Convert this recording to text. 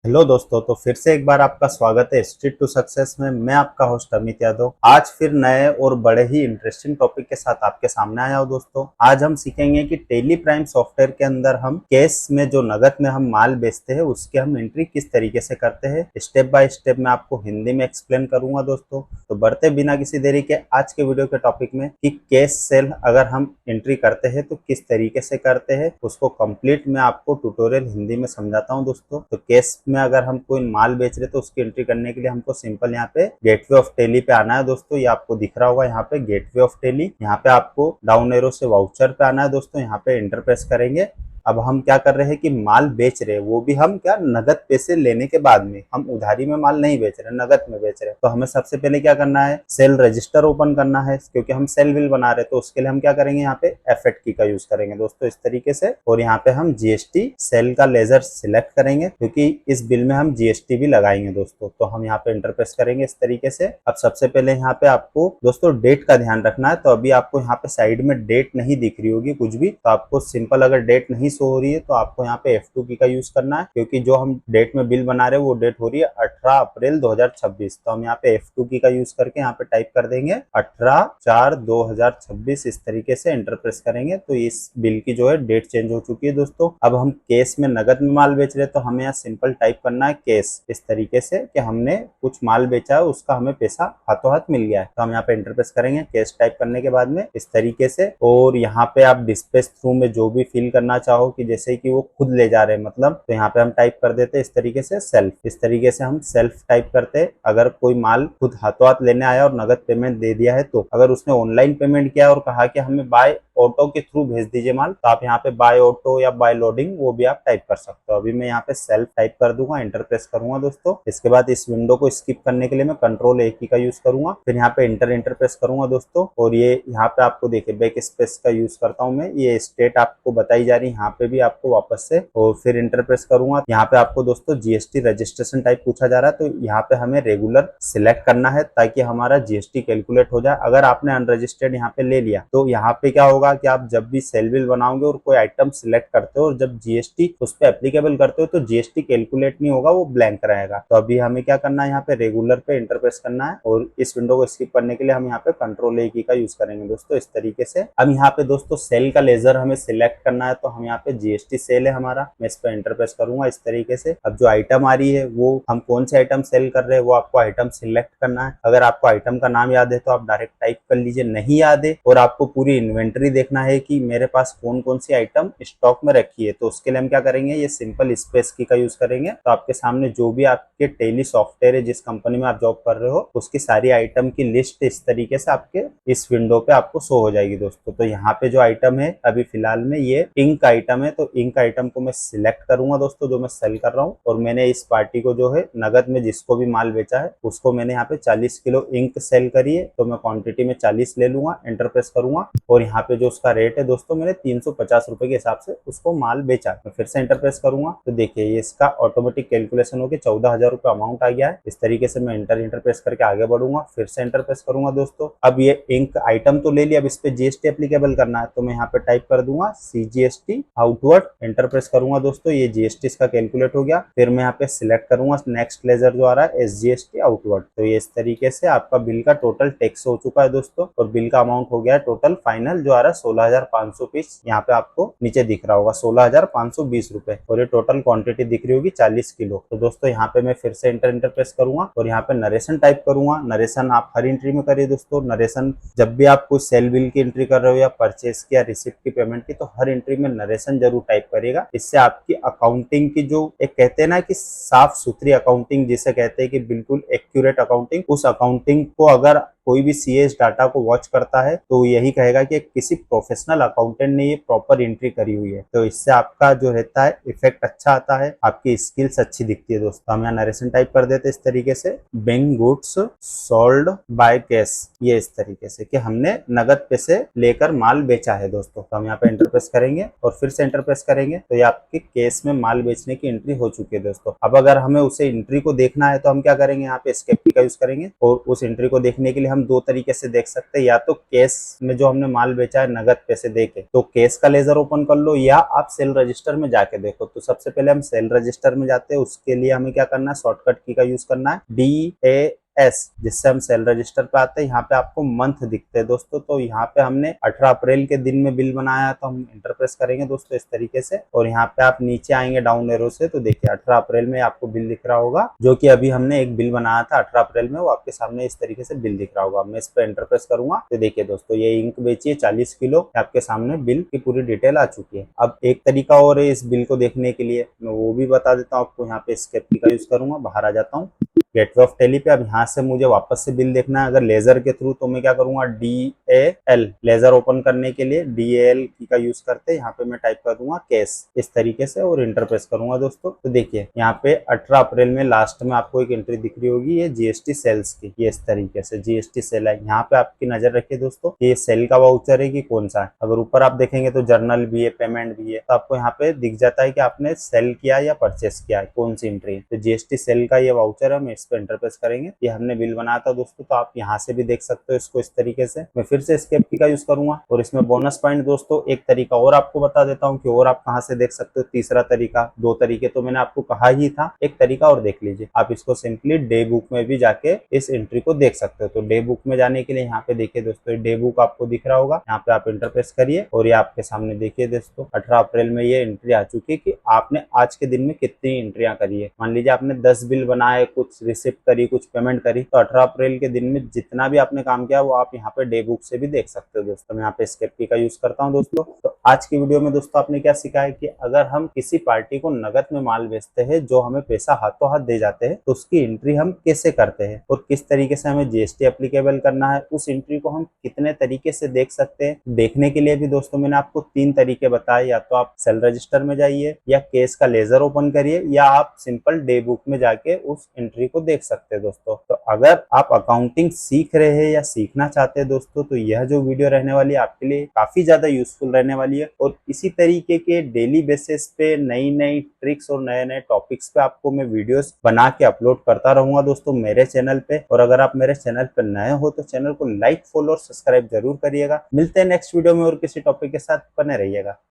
Hello दोस्तों, तो फिर से एक बार आपका स्वागत है स्ट्रीट टू सक्सेस में। मैं आपका होस्ट अमित यादव आज फिर नए और बड़े ही इंटरेस्टिंग टॉपिक के साथ आपके सामने आया हूं। दोस्तों, आज हम सीखेंगे कि टेली प्राइम सॉफ्टवेयर के अंदर हम कैश में जो नगद में हम माल बेचते हैं उसके हम एंट्री किस तरीके से करते हैं। स्टेप बाय स्टेप मैं आपको हिंदी में एक्सप्लेन करूंगा। दोस्तों, तो बढ़ते बिना किसी देरी के आज के वीडियो के टॉपिक में कि कैश सेल अगर हम एंट्री करते हैं तो किस तरीके से करते हैं, उसको कंप्लीट मैं आपको ट्यूटोरियल हिंदी में समझाता हूं। दोस्तों, तो कैश में अगर हम कोई माल बेच रहे तो उसकी एंट्री करने के लिए हमको सिंपल यहाँ पे गेटवे ऑफ टेली पे आना है। दोस्तों, ये आपको दिख रहा होगा यहाँ पे गेटवे ऑफ टेली। यहाँ पे आपको डाउन एरो से वाउचर पे आना है। दोस्तों, यहाँ पे एंटर प्रेस करेंगे। अब हम क्या कर रहे हैं कि माल बेच रहे हैं, वो भी हम क्या नगद पैसे लेने के बाद में। हम उधारी में माल नहीं बेच रहे, नगद में बेच रहे हैं। तो हमें सबसे पहले क्या करना है, सेल रजिस्टर ओपन करना है, क्योंकि हम सेल बिल बना रहे हैं। तो उसके लिए हम क्या करेंगे, यहाँ पे F8 की का यूज करेंगे दोस्तों, इस तरीके से। और यहाँ पे हम जीएसटी सेल का लेजर सिलेक्ट करेंगे, क्योंकि इस बिल में हम जीएसटी भी लगाएंगे। दोस्तों, तो हम यहाँ पे एंटर प्रेस करेंगे इस तरीके से। अब सबसे पहले यहाँ पे आपको दोस्तों डेट का ध्यान रखना है। तो अभी आपको यहाँ पे साइड में डेट नहीं दिख रही होगी कुछ भी, तो आपको सिंपल अगर डेट नहीं शो हो रही है तो आपको यहाँ पे F2 की का यूज करना है, क्योंकि जो हम डेट में बिल बना रहे हैं वो डेट हो रही है 18 अप्रैल 2026। तो हम यहाँ पे F2 की का यूज करके यहाँ पे टाइप कर देंगे 18/4/2026। इस तरीके से एंटर प्रेस करेंगे तो इस बिल की जो है डेट चेंज हो चुकी है। दोस्तों, अब हम केस में नगद में माल बेच रहे हैं, तो हमें यहाँ सिंपल टाइप करना है केस, इस तरीके से कि हमने कुछ माल बेचा है, उसका हमें पैसा हाथों हाथ मिल गया है। तो हम यहाँ पे एंटर प्रेस करेंगे केस टाइप करने के बाद में इस तरीके से। और यहाँ पे आप डिस्पेच थ्रू में जो भी फिल करना चाहो, कि जैसे कि वो खुद ले जा रहे हैं मतलब, तो यहाँ पे हम टाइप कर देते हैं इस तरीके से सेल्फ। इस तरीके से हम सेल्फ टाइप करते हैं। अगर कोई माल खुद हाथों हाथ लेने आया और नगद पेमेंट दे दिया है, तो अगर उसने ऑनलाइन पेमेंट किया और कहा कि हमें बाय ऑटो के थ्रू भेज दीजिए माल, तो आप यहाँ पे बाय ऑटो या बाय लोडिंग वो भी आप टाइप कर सकते हो। अभी मैं यहाँ पे सेल्फ टाइप कर दूंगा, एंटर प्रेस करूंगा। दोस्तों, इसके बाद इस विंडो को स्किप करने के लिए मैं कंट्रोल A की का यूज करूंगा, फिर यहाँ पे एंटर प्रेस करूंगा। दोस्तों, और ये यहाँ पे आपको देखिए बैक स्पेस का यूज करता हूँ मैं, ये स्टेट आपको बताई जा रही है, यहाँ पे भी आपको वापस से, और फिर एंटर प्रेस करूंगा। यहाँ पे आपको दोस्तों जीएसटी रजिस्ट्रेशन टाइप पूछा जा रहा है, तो यहाँ पे हमें रेगुलर सिलेक्ट करना है ताकि हमारा जीएसटी कैलकुलेट हो जाए। अगर आपने अनरजिस्टर्ड यहाँ पे ले लिया तो यहाँ पे क्या होगा कि आप जब भी सेल बिल बनाओगे और कोई आइटम सिलेक्ट करते हो और जब जीएसटी उस पर एप्लीकेबल करते हो तो जीएसटी कैलकुलेट नहीं होगा, वो ब्लैंक रहेगा। तो अभी हमें क्या करना है, यहाँ पे रेगुलर पे एंटर प्रेस करना है, और इस विंडो को स्किप करने के लिए हम यहाँ पे कंट्रोल A की का यूज करेंगे। दोस्तों, इस तरीके से अब यहाँ पे दोस्तों सेल का लेजर हमें सिलेक्ट करना है, तो हम यहाँ पे जीएसटी सेल है हमारा, मैं इस पर एंटर प्रेस करूंगा इस तरीके से। अब जो आइटम आ रही है वो हम कौन से आइटम सेल कर रहे हैं वो आपको आइटम सिलेक्ट करना है। अगर आपको आइटम का नाम याद है तो आप डायरेक्ट टाइप कर लीजिए, नहीं याद है और आपको पूरी इन्वेंटरी देखना है कि मेरे पास कौन कौन सी आइटम स्टॉक में रखी है, तो उसके लिए हम क्या करेंगे, ये सिंपल स्पेस की का यूज करेंगे। तो आपके सामने जो भी आपके टेली सॉफ्टवेयर है, जिस कंपनी में आप जॉब कर रहे हो, उसकी सारी आइटम की लिस्ट इस तरीके से आपके इस विंडो पे आपको शो हो जाएगी। दोस्तों, तो यहाँ पे जो आइटम है अभी फिलहाल में ये इंक आइटम है, तो इंक आइटम को मैं सिलेक्ट करूंगा दोस्तों, जो मैं सेल कर रहा हूँ। और मैंने इस पार्टी को जो है नगद में जिसको भी माल बेचा है उसको मैंने यहाँ पे 40 किलो इंक सेल करी है, तो मैं क्वांटिटी में 40 ले लूंगा, एंटर प्रेस करूंगा। और यहाँ पे जो उसका रेट है दोस्तों, मैंने 350 रुपए के हिसाब से उसको माल बेचा। मैं फिर से एंटर प्रेस करूंगा तो देखिए ये इसका ऑटोमेटिक कैलकुलेशन होकर 14,000 रुपए अमाउंट आ गया है। इस तरीके से मैं एंटर प्रेस करके आगे बढ़ूंगा, फिर से एंटर प्रेस करूंगा। दोस्तों, अब ये इंक आइटम तो ले लिया, अब इस पे जीएसटी एप्लीकेबल करना है, तो मैं यहाँ पे टाइप कर दूंगा CGST आउटवर्ड, एंटर प्रेस करूंगा। दोस्तों, ये जीएसटी इसका कैलकुलेट हो गया। फिर मैं यहाँ पे सिलेक्ट करूंगा नेक्स्ट लेजर जो आ रहा है SGST आउटवर्ड। तो ये इस तरीके से आपका बिल का टोटल टैक्स हो चुका है दोस्तों, और बिल का अमाउंट हो गया है टोटल फाइनल जो आ रहा है 16,500 पीस। यहाँ पे आपको नीचे दिख रहा होगा 16,520 रुपए, और ये टोटल क्वांटिटी दिख रही होगी 40 किलो। तो दोस्तों, यहाँ पे मैं फिर से एंटर प्रेस करूंगा और यहाँ पे नरेशन टाइप करूंगा। नरेशन आप हर एंट्री में करिए दोस्तों। नरेशन जब भी आप कुछ सेल बिल की एंट्री कर रहे हो या परचेस की या रिसिप्ट की पेमेंट की, तो हर एंट्री में नरेशन जरूर टाइप करिएगा। इससे आपकी अकाउंटिंग की जो एक कहते हैं ना कि साफ सुथरी अकाउंटिंग जिसे कहते हैं कि बिल्कुल एक्यूरेट अकाउंटिंग, उस अकाउंटिंग को अगर कोई भी सीएस डाटा को वॉच करता है तो यही कहेगा कि किसी प्रोफेशनल अकाउंटेंट ने ये प्रॉपर एंट्री करी हुई है। तो इससे आपका जो रहता है इफेक्ट अच्छा आता है, आपकी स्किल्स अच्छी दिखती है। दोस्तों, हम यहाँ नरेशन टाइप कर देते इस तरीके से, bank goods sold by cash, ये इस तरीके से कि हमने नगद पैसे लेकर माल बेचा है। दोस्तों, तो हम यहाँ पे एंटर प्रेस करेंगे और फिर से एंटर प्रेस करेंगे, तो ये आपके केस में माल बेचने की एंट्री हो चुकी है। दोस्तों, अब अगर हमें उसे एंट्री को देखना है तो हम क्या करेंगे, यहाँ पे एस्केप की का यूज करेंगे, और उस एंट्री को देखने के लिए हम दो तरीके से देख सकते हैं। या तो केस में जो हमने माल बेचा है नगद पैसे देके, तो केस का लेजर ओपन कर लो या आप सेल रजिस्टर में जाके देखो। तो सबसे पहले हम सेल रजिस्टर में जाते हैं, उसके लिए हमें क्या करना है, शॉर्टकट की का यूज करना है DAS, जिससे हम सेल रजिस्टर पे आते हैं। यहाँ पे आपको मंथ दिखते हैं दोस्तों, तो यहाँ पे हमने 18 अप्रैल के दिन में बिल बनाया है, तो हम इंटर प्रेस करेंगे दोस्तों इस तरीके से। और यहाँ पे आप नीचे आएंगे डाउन एरो से, तो देखिए 18 अप्रैल में आपको बिल दिख रहा होगा, जो कि अभी हमने एक बिल बनाया था 18 अप्रैल में, वो आपके सामने इस तरीके से बिल दिख रहा होगा। मैं इस पे इंटर प्रेस करूंगा तो देखिए दोस्तों ये इंक बेची है 40 किलो, आपके सामने बिल की पूरी डिटेल आ चुकी है। अब एक तरीका और है इस बिल को देखने के लिए, मैं वो भी बता देता हूँ आपको। यहाँ पे एस्केप की का यूज करूंगा, बाहर आ जाता हूँ गेटवे ऑफ टैली पे। अब यहाँ से मुझे वापस से बिल देखना है अगर लेजर के थ्रू, तो मैं क्या करूंगा, DAL लेजर ओपन करने के लिए DAL की का यूज करते, यहाँ पे मैं टाइप कर दूंगा केस इस तरीके से और इंटर प्रेस करूंगा दोस्तों। तो देखिए यहाँ पे 18 अप्रैल में लास्ट में आपको एक एंट्री दिख रही होगी, ये GST सेल्स की, ये इस तरीके से GST सेल है। यहाँ पे आपकी नजर रखिए दोस्तों, ये सेल का वाउचर है कि कौन सा है। अगर ऊपर आप देखेंगे तो जर्नल भी है, पेमेंट भी है, तो आपको यहाँ पे दिख जाता है कि आपने सेल किया या परचेस किया है, कौन सी एंट्री है। तो GST सेल का ये वाउचर है, मैं इस पे इंटर प्रेस करेंगे, ये हमने बिल बनाया था दोस्तों। तो आप यहाँ से भी देख सकते हो इसको इस तरीके से। मैं फिर से एस्केप की का यूज करूंगा और इसमें बोनस पॉइंट दोस्तों एक तरीका और आपको बता देता हूँ कि और आप कहाँ से देख सकते हो। तीसरा तरीका, दो तरीके तो मैंने आपको कहा ही था, एक तरीका और देख लीजिए। आप इसको सिंपली डे बुक में भी जाके इस एंट्री को देख सकते हो। तो डे बुक में जाने के लिए यहाँ पे देखिए दोस्तों, डे बुक आपको दिख रहा होगा, यहाँ पे आप इंटर प्रेस करिए और ये आपके सामने देखिए दोस्तों 18 अप्रैल में ये एंट्री आ चुकी है कि आपने आज के दिन में कितनी एंट्रियां करी है। मान लीजिए आपने 10 बिल बनाए, कुछ रिसिप्ट करी, कुछ पेमेंट करी, तो 18 अप्रैल के दिन में जितना भी आपने काम किया वो आप यहाँ पे डे बुक से भी देख सकते हो दोस्तों। मैं यहाँ पे एस्केप की का यूज करता हूँ दोस्तों। तो आज की वीडियो में दोस्तों आपने क्या सीखा है कि अगर हम किसी पार्टी को नगद में माल बेचते हैं, जो हमें पैसा हाथों हाथ दे जाते हैं, तो उसकी एंट्री हम कैसे करते हैं और किस तरीके से हमें GST एप्लीकेबल करना है, उस एंट्री को हम कितने तरीके से देख सकते हैं। देखने के लिए भी दोस्तों मैंने आपको 3 तरीके बताए, या तो आप सेल रजिस्टर में जाइए, या केस का लेजर ओपन करिए, या आप सिंपल डे बुक में जाके उस एंट्री को देख सकते हैं दोस्तों। तो अगर आप अकाउंटिंग सीख रहे हैं या सीखना चाहते हैं दोस्तों, तो यह जो वीडियो रहने वाली है आपके लिए काफी ज्यादा यूजफुल रहने वाली है। और इसी तरीके के डेली बेसिस पे नई नई ट्रिक्स और नए नए टॉपिक्स पे आपको मैं वीडियोस बना के अपलोड करता रहूंगा दोस्तों मेरे चैनल पे। और अगर आप मेरे चैनल पर नए हो तो चैनल को लाइक, फॉलो और सब्सक्राइब जरूर करिएगा। मिलते हैं नेक्स्ट वीडियो में और किसी टॉपिक के साथ, बने रहिएगा।